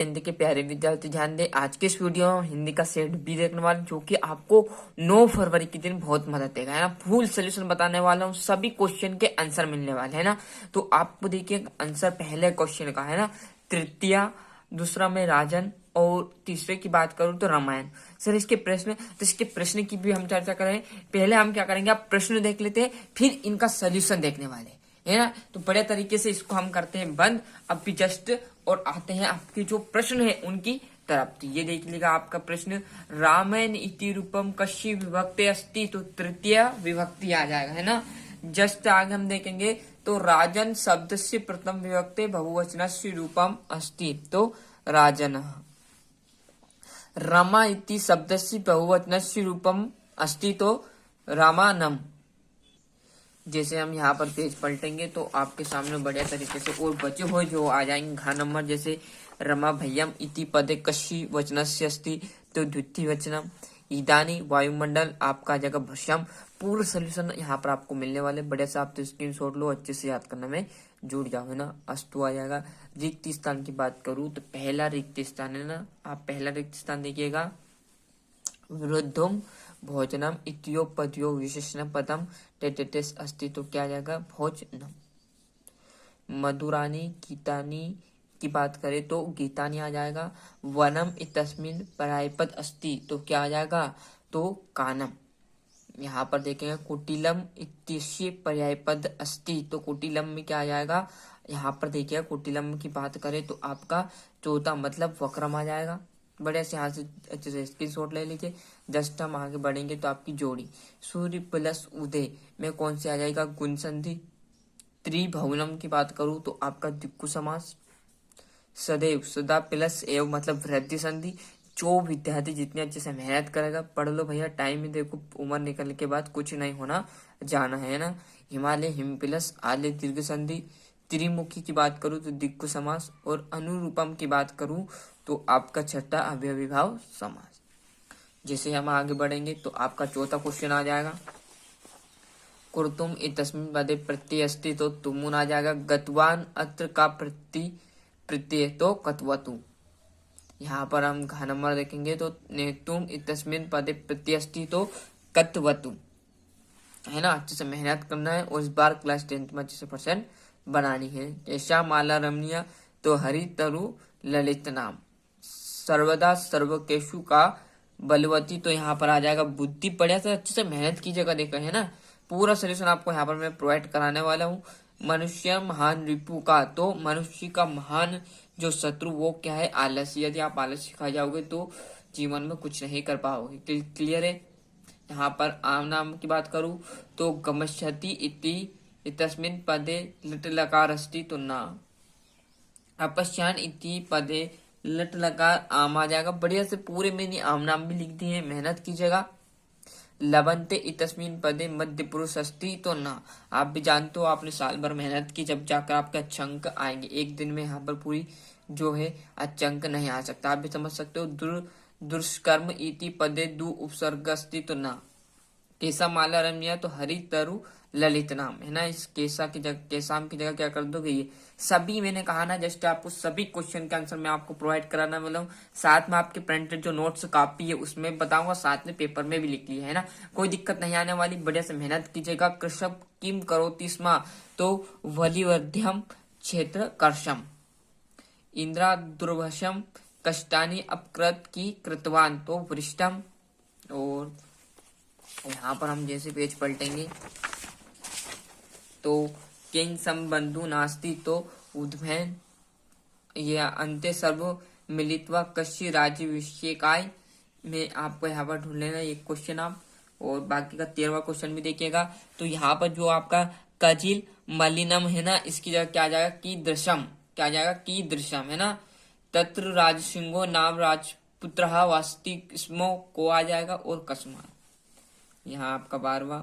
हिंदी के प्यारे विद्यार्थी ध्यान दें, आज के इस वीडियो में हिंदी का सेट बी देखने वाले जो कि आपको 9 फरवरी के दिन बहुत मदद देगा, है ना। फुल सोल्यूशन बताने वाला हूँ, सभी क्वेश्चन के आंसर मिलने वाले हैं ना। तो आपको देखिए आंसर पहले क्वेश्चन का है ना, तृतीया, दूसरा में राजन और तीसरे की बात करूं तो रामायण। सर इसके प्रश्न की भी हम चर्चा करें। पहले हम क्या करेंगे, आप प्रश्न देख लेते हैं, फिर इनका सोल्यूशन देखने वाले है ना। तो बड़े तरीके से इसको हम करते हैं बंद अभी जस्ट, और आते हैं आपके जो प्रश्न है उनकी तरफ। तो ये देख लीजिएगा आपका प्रश्न, रामायण इति रूपम कश्य विभक्ते अस्ति, तो तृतीय विभक्ति आ जाएगा, है ना। जस्ट आगे हम देखेंगे तो राजन शब्द से प्रथम विभक्ते बहुवचन से रूपम अस्ति, तो राजन। रमा इति शब्द से बहुवचन से रूपम अस्ति, तो रामानम। जैसे हम यहाँ पर पेज पलटेंगे तो आपके सामने बढ़िया तरीके से और बचे हुए जो आ जाएंगे घा नंबर, जैसे रमा भय्यम इति पदे कशी वचनस्य अस्ति, तो द्वितीय वचनम। ईदानी वायुमंडल आपका जगह भस्यम। पूरा सोल्यूशन यहाँ पर आपको मिलने वाले, बढ़िया से आप तो स्क्रीनशॉट लो, अच्छे से याद करने में जुड़ जाओ, है ना। अस्तु आ जाएगा। रिक्त स्थान की बात करूँ तो पहला रिक्त स्थान है ना, आप पहला रिक्त स्थान देखिएगा, विरुद्धम भोजनम इत्योपद्यो विशेषण पदम टेटेटेस अस्ति, तो क्या आ जाएगा, भोजनम। मधुरानी गीतानी की बात करें तो गीतानी आ जाएगा। वनम इतस्मिन पर्यायपद अस्ति, तो क्या आ जाएगा, तो कानम। यहाँ पर देखेंगे कुटिलम इत्यस्य पर्यायपद अस्ति, तो कुटिलम में क्या आ जाएगा, यहाँ पर देखिएगा कुटिलम की बात करें तो आपका चौथा मतलब वक्रम आ जाएगा। बड़े से यहाँ से अच्छे से स्क्रीनशॉट ले लीजिए। जस्ट हम आगे बढ़ेंगे तो आपकी जोड़ी सूर्य प्लस उदय में कौन से आ जाएगा, गुण संधि। त्रिभुवनम की बात करूं तो आपका दिक्कु समास। सदैव सदा प्लस एव मतलब वृद्धि संधि। जो विद्यार्थी जितने अच्छे से मेहनत करेगा, पढ़ लो भैया, टाइम में देखो, उम्र निकलने के बाद कुछ नहीं होना जाना है ना। हिमालय हिम प्लस आले दीर्घ संधि। त्रिमुखी की बात करूं तो दिक्कु समास, और अनुरूपम की बात करूं तो आपका छठा अव्ययीभाव समास। जैसे हम आगे बढ़ेंगे तो आपका चौथा क्वेश्चन आ जाएगा, कुर्तुम इतस्मिन् पदे प्रत्यय अस्ति, तो तुमुन आ जाएगा। गतवान अत्र का प्रत्यय तो कतवतु। यहाँ पर हम घ नंबर देखेंगे तो नेतुम इतस्मिन् पदे प्रत्यय अस्ति, तो कतवतु, है ना। अच्छे से मेहनत करना है और इस बार क्लास 10th में अच्छे से परसेंट बनानी है। ऐसा माला रमणीय, तो हरि तरु ललित नाम। सर्वदा सर्वकेशु का बलवती, तो यहाँ पर आ जाएगा बुद्धि। बढ़िया से अच्छे से मेहनत कीजिएगा, देखा है ना। पूरा सोल्यूशन आपको यहाँ पर मैं प्रोवाइड कराने वाला हूँ। मनुष्य महान रिपु का, तो मनुष्य का महान जो शत्रु वो क्या है, आलस्य। यदि आप आलस्य खा जाओगे तो जीवन में कुछ नहीं कर पाओगे। क्लियर है। यहाँ पर आम नाम की बात करूँ तो गमष्यति इति इतस्मिन् पदे लट लकार अस्ति, तो ना। अपश्यान इति पदे लट लकार आम आ जाएगा। बढ़िया से पूरे मैंने आम नाम भी लिख दिए, मेहनत कीजिएगा। लबंते इतस्मिन् पदे मध्य पुरुष अस्ति, तो ना। आप भी जानते हो, आपने साल भर मेहनत की, जब जाकर आपके अच्छे अंक आएंगे। एक दिन में यहाँ पर पूरी जो है अच्छे अंक नहीं आ सकता, आप भी समझ सकते हो। दुष्कर्म इति पदे दु उपसर्ग अस्ति, तो ना। केसा माला रम्या, तो हरि तरु ललित नाम, है ना। इस केसा की जगह, केसाम की जगह क्या कर दोगे, ये सभी मैंने कहा ना, जस्ट आपको सभी क्वेश्चन के आंसर मैं आपको प्रोवाइड कराना वाला हूँ। साथ में आपके प्रिंटेड जो नोट्स कापी है उसमें बताऊंगा, साथ में पेपर में भी लिख लिया है ना। कोई दिक्कत नहीं आने वाली, बढ़िया से मेहनत कीजिएगा। कृषक किम करोति स्म, तो वलिवर्ध्यम क्षेत्र कर्षम। इंद्रा दुर्भशम कष्टानी अपकृत की कृतवान, तो वृष्टम। और यहाँ पर हम जैसे पेज पलटेंगे तो किंग संबंधु नास्ति, तो उद्भैन। ये अंत्य सर्व मिलित्वा कश्य राज्य विषयकाय में आपको यहाँ पर ढूंढ लेना ये क्वेश्चन आप। और बाकी का 13वां क्वेश्चन भी देखिएगा। तो यहाँ पर जो आपका कजिल मलिनम है ना, इसकी जगह क्या आ जाएगा, की दृशम। क्या आ जाएगा, की दृशम, है ना। तत्र राजसिंहो नाम राजपुत्र वास्ति स्मो, को आ जाएगा। और कस्मा। यहाँ आपका 12वां।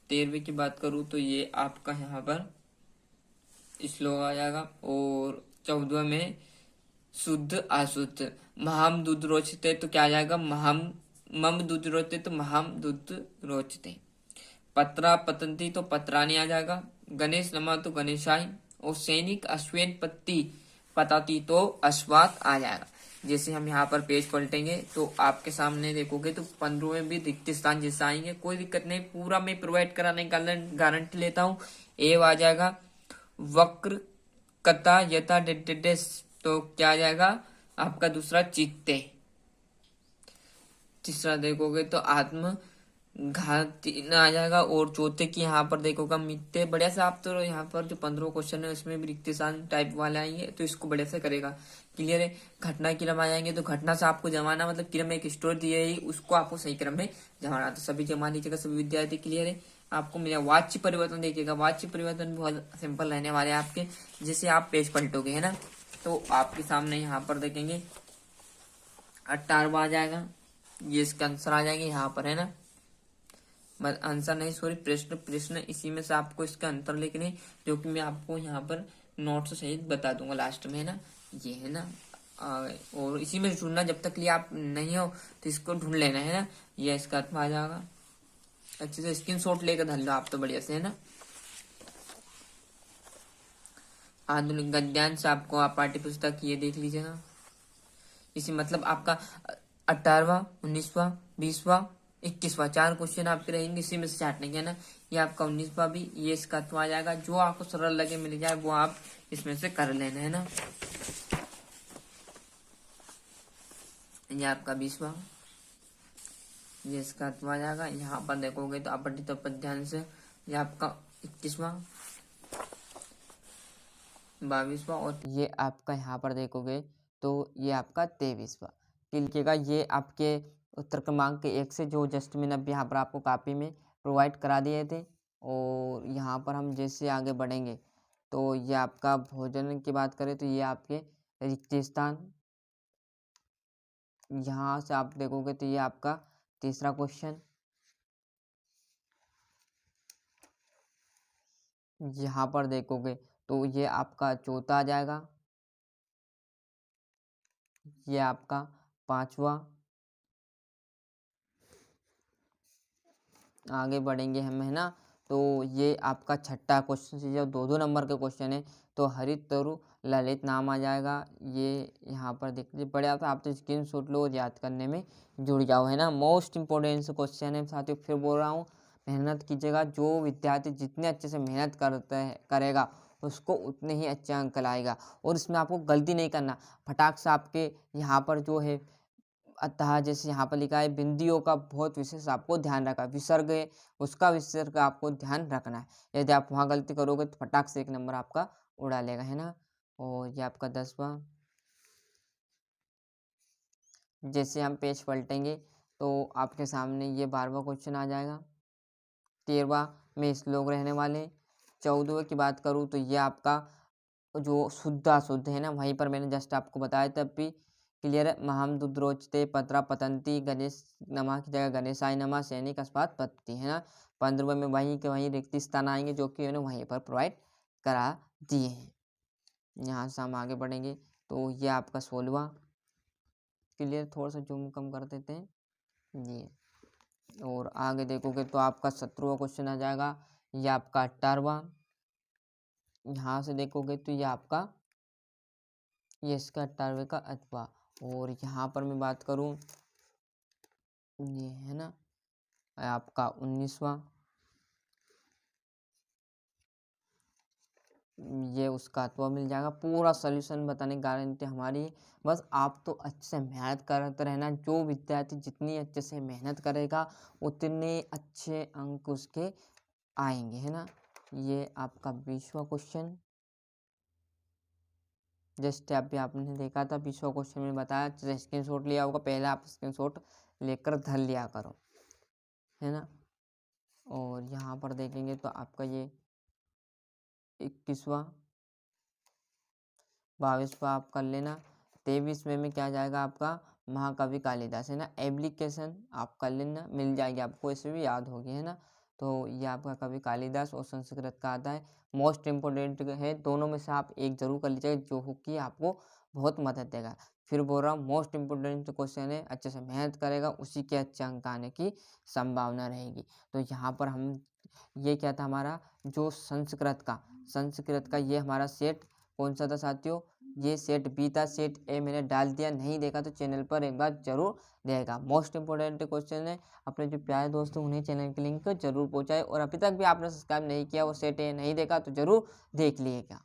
13वीं की बात करूं तो ये आपका यहाँ पर श्लोक आ जाएगा। और 14वें में शुद्ध अशुद्ध। महाम दूध रोचते, तो क्या आ जाएगा, महाम। मम दूध रोचते, तो महाम दूध रोचते। पत्रा पतंती, तो पत्रानी आ जाएगा। गणेश नमा, तो गणेशाई। और सैनिक अश्वेन पत्ती पतति तो अश्वात आ जाएगा। जैसे हम यहाँ पर पेज पलटेंगे तो आपके सामने देखोगे तो 15 में भी रिक्त स्थान जैसा आएंगे, कोई दिक्कत नहीं, पूरा मैं प्रोवाइड कराने का गारंटी लेता हूँ। ए आ जाएगा वक्र कथा यथा डेडेस, तो क्या आ जाएगा आपका दूसरा चित्ते। तीसरा देखोगे तो आत्म घाती आ जाएगा, और चौथे की यहाँ पर देखोगे मित्ते। बढ़िया से आप तो यहाँ पर जो 15 क्वेश्चन है उसमें भी रिक्त स्थान टाइप वाले आएंगे, तो इसको बढ़िया से करेगा। क्लियर है। घटना क्रम आ जाएंगे, तो घटना से आपको जमाना, मतलब क्रम एक स्टोरी दी है उसको आपको सही क्रम में जमाना, तो सभी जमा दीजिएगा सभी विद्यार्थी। क्लियर है। आपको मेरा वाच्य परिवर्तन देखिएगा, वाच्य परिवर्तन बहुत सिंपल रहने वाले हैं आपके। जैसे आप पेज पलटोगे है ना, तो आपके सामने यहाँ पर देखेंगे 18वां आ जाएगा, ये इसका आंसर आ जाएंगे यहाँ पर है ना, आंसर नहीं सॉरी प्रश्न इसी में से आपको इसका अंतर लिखने, जो कि मैं आपको यहाँ पर नोट्स सहित बता दूंगा लास्ट में है ना, ये है ना। और इसी में ढूंढना, जब तक लिए आप नहीं हो तो इसको ढूंढ लेना है ना, ये इसका अर्थ आ जाएगा। अच्छे से स्क्रीनशॉट लेकर धर लो आप तो बढ़िया से है ना। आधुनिक गद्यांश आपको आप पाठ्य पुस्तक ये देख लीजिएगा। इसी मतलब आपका 18वां 19वां 20वां 21वां 4 क्वेश्चन आपके रहेंगे, इसी में से चाटने के ना। ये आपका 19वां भी ये इसका तो आ जाएगा, जो आपको सरल लगे मिल जाए वो आप इसमें से कर लेना है ना। ये आपका 20वां ये इसका तो आ जाएगा। यहाँ पर देखोगे तो अपठित पद्यांश से ये आपका 21वां 22वां, और ये आपका यहाँ पर देखोगे तो ये आपका 23वां। लिखिएगा ये आपके उत्तर क्रमांक 1 से जो जस्ट मैंने अब यहाँ पर आपको कॉपी में प्रोवाइड करा दिए थे। और यहाँ पर हम जैसे आगे बढ़ेंगे तो ये आपका भोजन की बात करें तो ये आपके रिक्त स्थान, यहाँ से आप देखोगे तो ये आपका तीसरा क्वेश्चन, यहाँ पर देखोगे तो ये आपका चौथा आ जाएगा, ये आपका 5वां। आगे बढ़ेंगे हम है ना, तो ये आपका 6ठा क्वेश्चन से जो 2-2 नंबर के क्वेश्चन है, तो हरित तरु ललित नाम आ जाएगा। ये यहाँ पर देख लीजिए, बढ़िया था, आप तो स्क्रीन शॉट लो और याद करने में जुड़ जाओ है ना। मोस्ट इंपॉर्टेंट क्वेश्चन है साथियों, फिर बोल रहा हूँ मेहनत कीजिएगा। जो विद्यार्थी जितने अच्छे से मेहनत करेगा उसको उतने ही अच्छे अंक लाएगा, और इसमें आपको गलती नहीं करना। फटाक से आपके यहाँ पर जो है अतः जैसे यहाँ पर लिखा है बिंदियों का बहुत विशेष आपको ध्यान रखा, विसर्ग है उसका विसर्ग आपको ध्यान रखना है। यदि आप वहाँ गलती करोगे तो फटाक से 1 नंबर आपका उड़ा लेगा है ना। और ये आपका 10वां, जैसे हम पेज पलटेंगे तो आपके सामने ये 12वां क्वेश्चन आ जाएगा। 13वां में श्लोक रहने वाले। 14वें की बात करूँ तो ये आपका जो शुद्ध अशुद्ध है ना, वहीं पर मैंने जस्ट आपको बताया तब भी क्लियर है। महम दुद्रोचते पत्रा पतंती, गणेश नमः की जगह गणेशाय नमः, सैनिक अस्पात पत्ती है ना। 15वें में वहीं के वहीं रिक्त स्थान आएंगे, जो कि उन्हें वहीं पर प्रोवाइड करा दिए हैं। यहाँ से हम आगे बढ़ेंगे तो ये आपका 16वां, क्लियर, थोड़ा सा जूम कम कर देते हैं ये। और आगे देखोगे तो आपका 17वां क्वेश्चन आ जाएगा, ये आपका 18वां। यहाँ से देखोगे तो ये आपका ये इसका 18वें का अथवा। और यहाँ पर मैं बात करूँ ये है ना आपका 19वां, ये उसका अथवा मिल जाएगा। पूरा सॉल्यूशन बताने की गारंटी हमारी है, बस आप तो अच्छे से मेहनत करते रहना। जो विद्यार्थी जितनी अच्छे से मेहनत करेगा उतने अच्छे अंक उसके आएंगे है ना। ये आपका 20वां क्वेश्चन, जस्ट अभी आपने देखा था 20वां क्वेश्चन में बताया, स्क्रीनशॉट लिया होगा, पहले आप स्क्रीनशॉट लेकर धर लिया करो है ना। और यहाँ पर देखेंगे तो आपका ये 21वां 22वां आप कर लेना। 23वें में क्या जाएगा आपका महाकवि कालिदास है ना। एप्लीकेशन आप कर लेना, मिल जाएगी आपको, इसे भी याद होगी है ना। तो ये आपका कवि कालिदास और संस्कृत का आता है। मोस्ट इम्पोर्टेंट है, दोनों में से आप एक जरूर कर लीजिएगा, जो कि आपको बहुत मदद देगा। फिर बोल रहा हूँ मोस्ट इम्पोर्टेंट क्वेश्चन है, अच्छे से मेहनत करेगा उसी के अच्छे अंक आने की संभावना रहेगी। तो यहाँ पर हम ये क्या था हमारा जो संस्कृत का ये हमारा सेट कौन सा था साथियों, ये सेट बी था, सेट ए मैंने डाल दिया। नहीं देखा तो चैनल पर एक बार जरूर देगा। मोस्ट इंपोर्टेंट क्वेश्चन है। अपने जो प्यारे दोस्त हैं उन्हें चैनल की लिंक जरूर पहुंचाए, और अभी तक भी आपने सब्सक्राइब नहीं किया, वो सेट ए नहीं देखा तो जरूर देख लीजिएगा।